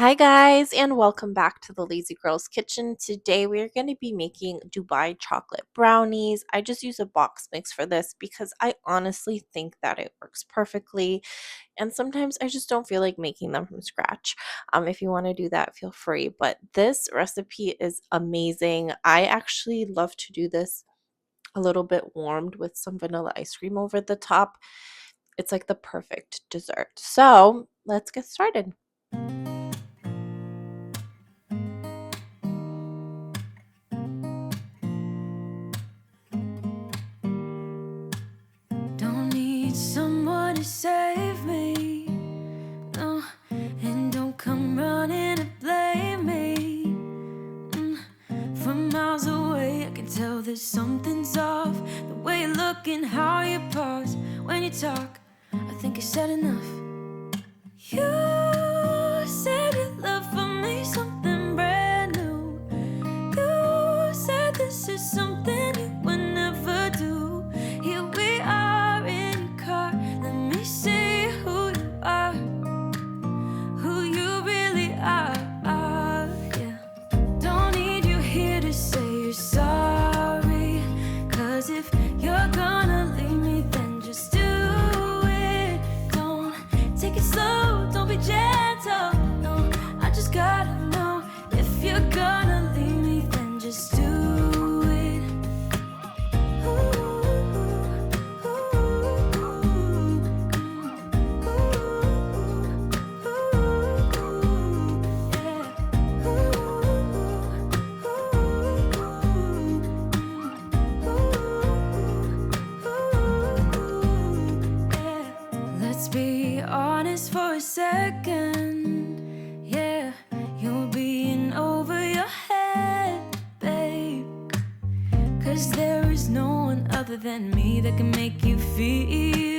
Hi guys, and welcome back to the Lazy Girls Kitchen. Today we're going to be making Dubai chocolate brownies. I just use a box mix for this because I honestly think that it works perfectly, and sometimes I just don't feel like making them from scratch. If you want to do that, feel free, but this recipe is amazing. I actually love to do this a little bit warmed with some vanilla ice cream over the top. It's like the perfect dessert. So let's get started. Don't need someone to save me, no, and don't come running to blame me. From miles away, I can tell that something's off. The way you look and how you pause when you talk, I think I said enough. You said your love for me something brand new. You said this is something you would never do. Here we are in your car. Let me see who you are, who you really are. Yeah. Don't need you here to say you're sorry. 'Cause if you're gonna leave me, then just do it. Don't take it slow, don't be gentle. No, I just gotta know if you're gonna leave me, then just do it. Let's be honest for a second. Yeah, you're being over your head, babe. 'Cause there is no one other than me that can make you feel